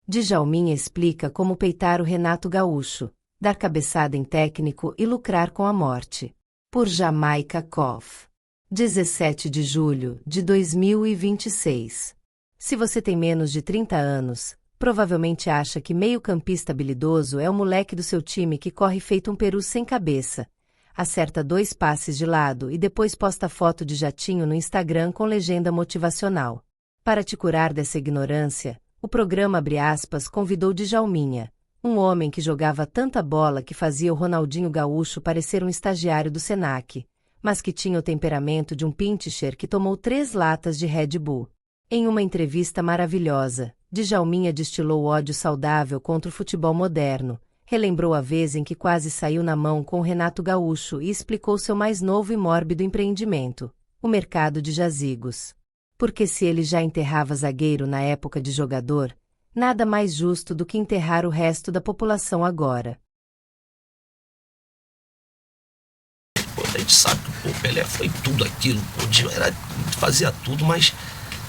Djalminha explica como peitar o Renato Gaúcho, dar cabeçada em técnico e lucrar com a morte. Por Jamaica Koff. 17 de julho de 2026. Se você tem menos de 30 anos, provavelmente acha que meio-campista habilidoso é o moleque do seu time que corre feito um peru sem cabeça, acerta 2 passes de lado e depois posta foto de jatinho no Instagram com legenda motivacional. Para te curar dessa ignorância, o programa Abre Aspas convidou Djalminha, um homem que jogava tanta bola que fazia o Ronaldinho Gaúcho parecer um estagiário do Senac, mas que tinha o temperamento de um pincher que tomou 3 latas de Red Bull. Em uma entrevista maravilhosa, Djalminha destilou ódio saudável contra o futebol moderno, relembrou a vez em que quase saiu na mão com Renato Gaúcho e explicou seu mais novo e mórbido empreendimento, o mercado de jazigos. Porque se ele já enterrava zagueiro na época de jogador, nada mais justo do que enterrar o resto da população agora. A gente sabe que o Pelé foi tudo aquilo, fazia tudo, mas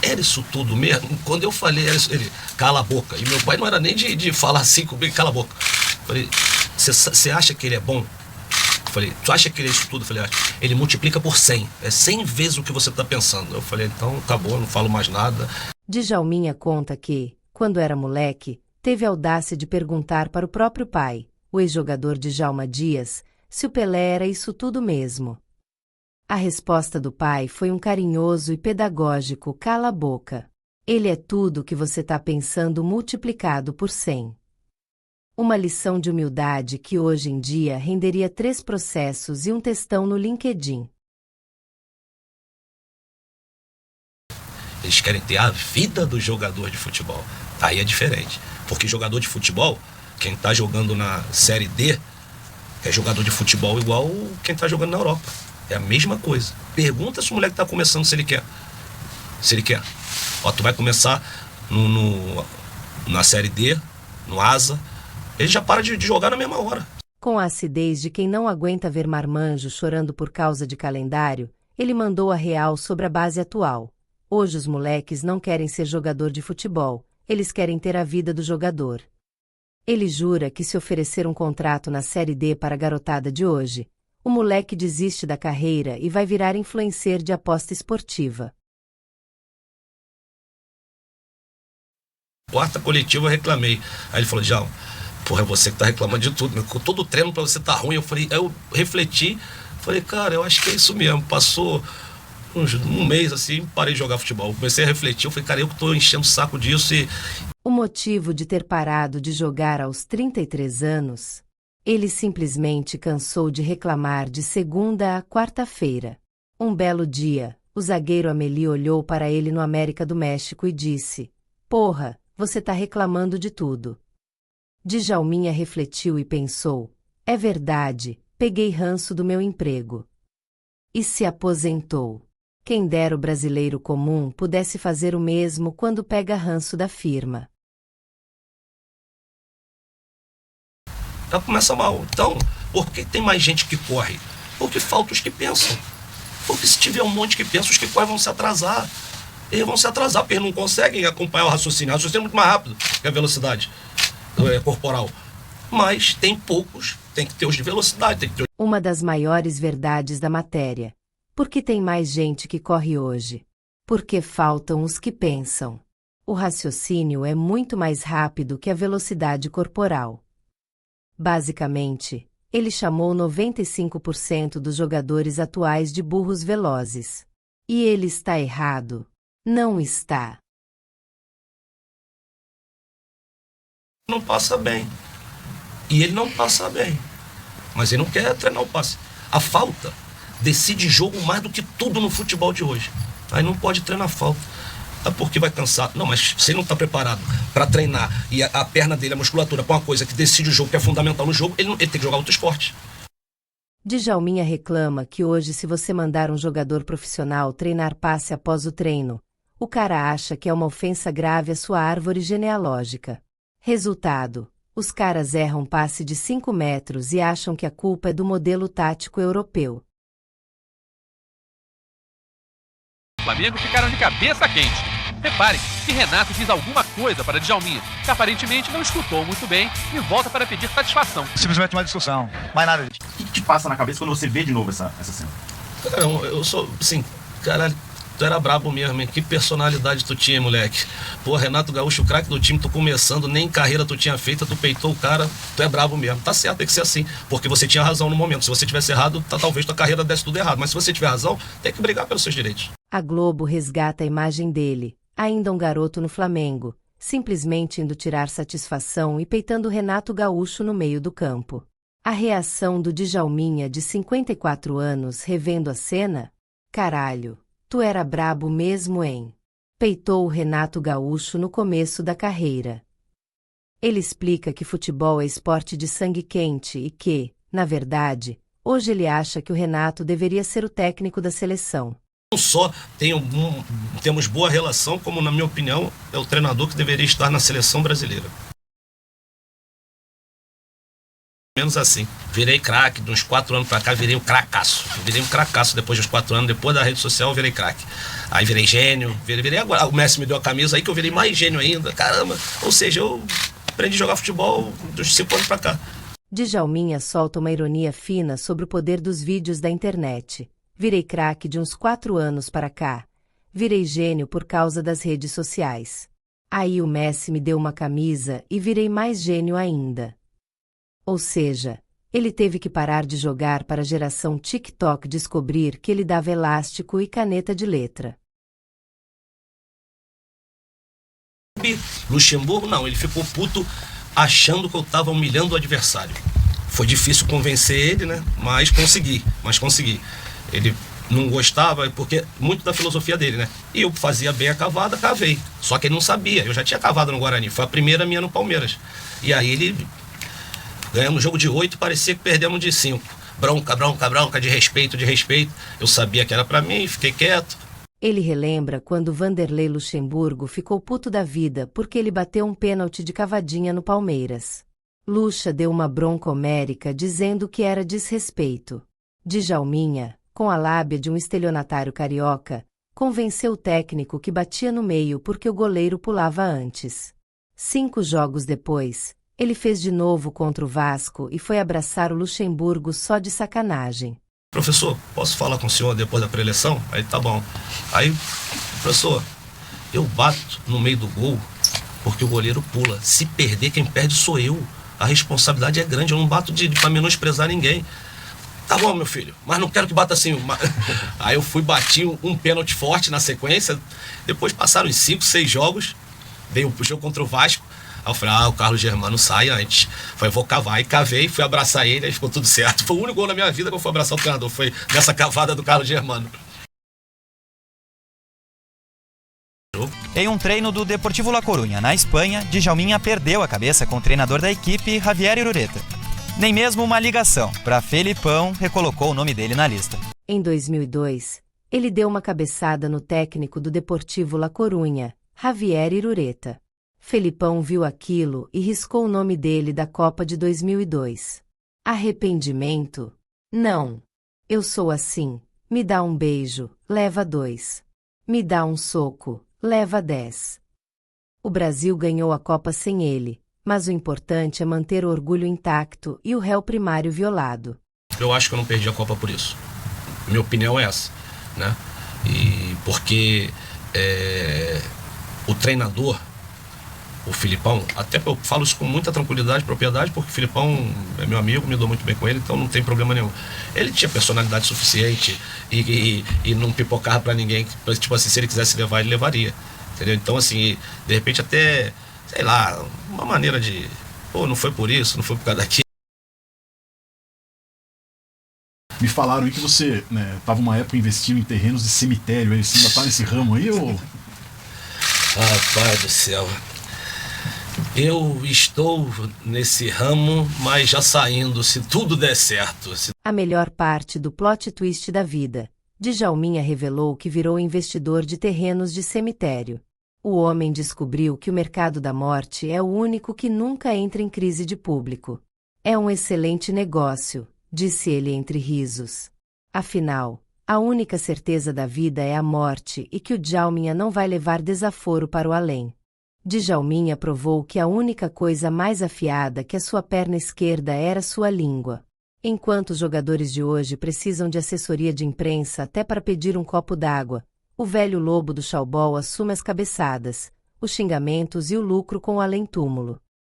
era isso tudo mesmo? Quando eu falei, ele, cala a boca. E meu pai não era nem de falar assim comigo, cala a boca. Eu falei, você acha que ele é bom? Eu falei, tu acha que ele é isso tudo? Eu falei, ele multiplica por 100. É 100 vezes o que você está pensando. Eu falei, então acabou, não falo mais nada. Djalminha conta que, quando era moleque, teve a audácia de perguntar para o próprio pai, o ex-jogador Djalma Dias, se o Pelé era isso tudo mesmo. A resposta do pai foi um carinhoso e pedagógico cala a boca. Ele é tudo o que você está pensando multiplicado por 100. Uma lição de humildade que hoje em dia renderia 3 processos e um textão no LinkedIn. Eles querem ter a vida do jogador de futebol. Aí é diferente. Porque jogador de futebol, quem está jogando na Série D, é jogador de futebol igual quem está jogando na Europa. É a mesma coisa. Pergunta se o moleque está começando se ele quer. Se ele quer. Ó, tu vai começar na Série D, no Asa, ele já para de jogar na mesma hora. Com a acidez de quem não aguenta ver marmanjo chorando por causa de calendário, ele mandou a real sobre a base atual. Hoje os moleques não querem ser jogador de futebol, eles querem ter a vida do jogador. Ele jura que se oferecer um contrato na Série D para a garotada de hoje, o moleque desiste da carreira e vai virar influencer de aposta esportiva. Quarta coletiva eu reclamei. Aí ele falou, Djalma, porra, é você que tá reclamando de tudo, meu. Todo treino pra você tá ruim. Eu refleti, falei, cara, eu acho que é isso mesmo. Passou um mês assim, parei de jogar futebol. Comecei a refletir, eu falei, cara, eu que tô enchendo o saco disso e... O motivo de ter parado de jogar aos 33 anos? Ele simplesmente cansou de reclamar de segunda a quarta-feira. Um belo dia, o zagueiro Amélie olhou para ele no América do México e disse, porra, você tá reclamando de tudo. Djalminha refletiu e pensou, é verdade, peguei ranço do meu emprego. E se aposentou. Quem dera o brasileiro comum pudesse fazer o mesmo quando pega ranço da firma. Já começa mal. Então, por que tem mais gente que corre? Porque falta os que pensam. Porque se tiver um monte que pensa, os que correm vão se atrasar. Eles vão se atrasar, porque eles não conseguem acompanhar o raciocínio. O raciocínio é muito mais rápido que a velocidade corporal. Mas tem poucos, tem que ter os de velocidade. Tem que ter... Uma das maiores verdades da matéria. Por que tem mais gente que corre hoje? Porque faltam os que pensam. O raciocínio é muito mais rápido que a velocidade corporal. Basicamente, ele chamou 95% dos jogadores atuais de burros velozes. E ele está errado. Não está. Não passa bem. E ele não passa bem. Mas ele não quer treinar o passe. A falta decide jogo mais do que tudo no futebol de hoje. Aí não pode treinar falta. É porque vai cansar. Não, mas se ele não está preparado para treinar e a perna dele, a musculatura, para uma coisa que decide o jogo, que é fundamental no jogo, ele tem que jogar outro esporte. Djalminha reclama que hoje, se você mandar um jogador profissional treinar passe após o treino, o cara acha que é uma ofensa grave à sua árvore genealógica. Resultado: os caras erram passe de 5 metros e acham que a culpa é do modelo tático europeu. Flamengo ficaram de cabeça quente. Reparem que Renato diz alguma coisa para Djalminha, que aparentemente não escutou muito bem e volta para pedir satisfação. Simplesmente uma discussão, mais nada disso. O que te passa na cabeça quando você vê de novo essa cena? Cara, eu sou, assim, caralho, tu era brabo mesmo, hein? Que personalidade tu tinha, moleque. Pô, Renato Gaúcho, o craque do time, tu começando, nem carreira tu tinha feita, tu peitou o cara, tu é brabo mesmo. Tá certo, tem que ser assim, porque você tinha razão no momento. Se você tivesse errado, talvez tua carreira desse tudo errado. Mas se você tiver razão, tem que brigar pelos seus direitos. A Globo resgata a imagem dele, ainda um garoto no Flamengo, simplesmente indo tirar satisfação e peitando Renato Gaúcho no meio do campo. A reação do Djalminha, de 54 anos, revendo a cena? Caralho, tu era brabo mesmo, hein? Peitou o Renato Gaúcho no começo da carreira. Ele explica que futebol é esporte de sangue quente e que, na verdade, hoje ele acha que o Renato deveria ser o técnico da seleção. Não só temos boa relação, como, na minha opinião, é o treinador que deveria estar na seleção brasileira. Menos assim. Virei craque, de uns 4 anos pra cá, virei um cracaço. Virei um cracaço depois dos 4 anos, depois da rede social eu virei craque. Aí virei gênio, virei agora. O Messi me deu a camisa aí que eu virei mais gênio ainda, caramba. Ou seja, eu aprendi a jogar futebol dos 5 anos pra cá. Djalminha solta uma ironia fina sobre o poder dos vídeos da internet. Virei craque de uns 4 anos para cá. Virei gênio por causa das redes sociais. Aí o Messi me deu uma camisa e virei mais gênio ainda. Ou seja, ele teve que parar de jogar para a geração TikTok descobrir que ele dava elástico e caneta de letra. Luxemburgo não, ele ficou puto achando que eu tava humilhando o adversário. Foi difícil convencer ele, né? Mas consegui. Ele não gostava, porque muito da filosofia dele, né? E eu fazia bem a cavada, cavei. Só que ele não sabia, eu já tinha cavado no Guarani, foi a primeira minha no Palmeiras. E aí ele, ganhamos um jogo de 8, parecia que perdemos de 5. Bronca, de respeito. Eu sabia que era pra mim, fiquei quieto. Ele relembra quando Vanderlei Luxemburgo ficou puto da vida porque ele bateu um pênalti de cavadinha no Palmeiras. Luxa deu uma bronca homérica dizendo que era desrespeito. Djalminha, com a lábia de um estelionatário carioca, convenceu o técnico que batia no meio porque o goleiro pulava antes. 5 jogos depois, ele fez de novo contra o Vasco e foi abraçar o Luxemburgo só de sacanagem. Professor, posso falar com o senhor depois da pré-eleição? Aí tá bom. Aí, professor, eu bato no meio do gol porque o goleiro pula. Se perder, quem perde sou eu. A responsabilidade é grande, eu não bato pra menosprezar ninguém. Tá bom, meu filho, mas não quero que bata assim. Aí eu bati um pênalti forte na sequência. Depois passaram uns 5, 6 jogos. Veio o jogo contra o Vasco. Aí eu falei, o Carlos Germano sai antes. Falei, vou cavar. Aí cavei, fui abraçar ele, aí ficou tudo certo. Foi o único gol na minha vida que eu fui abraçar o treinador. Foi nessa cavada do Carlos Germano. Em um treino do Deportivo La Coruña, na Espanha, Djalminha perdeu a cabeça com o treinador da equipe, Javier Irureta. Nem mesmo uma ligação para Felipão recolocou o nome dele na lista. Em 2002, ele deu uma cabeçada no técnico do Deportivo La Coruña, Javier Irureta. Felipão viu aquilo e riscou o nome dele da Copa de 2002. Arrependimento? Não. Eu sou assim. Me dá um beijo, leva 2. Me dá um soco, leva 10. O Brasil ganhou a Copa sem ele, mas o importante é manter o orgulho intacto e o réu primário violado. Eu acho que eu não perdi a Copa por isso. Minha opinião é essa, né? E porque o treinador, o Filipão, até eu falo isso com muita tranquilidade, propriedade, porque o Filipão é meu amigo, me dou muito bem com ele, então não tem problema nenhum. Ele tinha personalidade suficiente e não pipocava pra ninguém, tipo assim, se ele quisesse levar, ele levaria, entendeu? Então assim, de repente até, sei lá, uma maneira de, não foi por isso, não foi por causa daquilo. Me falaram aí que você, né, tava uma época investindo em terrenos de cemitério, aí você ainda tá nesse ramo aí, ou? Rapaz do céu. Eu estou nesse ramo, mas já saindo, se tudo der certo. A melhor parte do plot twist da vida. Djalminha revelou que virou investidor de terrenos de cemitério. O homem descobriu que o mercado da morte é o único que nunca entra em crise de público. É um excelente negócio, disse ele entre risos. Afinal, A única certeza da vida é a morte e que o Djalminha não vai levar desaforo para o além. Djalminha provou que a única coisa mais afiada que a sua perna esquerda era sua língua. Enquanto os jogadores de hoje precisam de assessoria de imprensa até para pedir um copo d'água, o velho lobo do Chaubol assume as cabeçadas, os xingamentos e o lucro com o além-túmulo.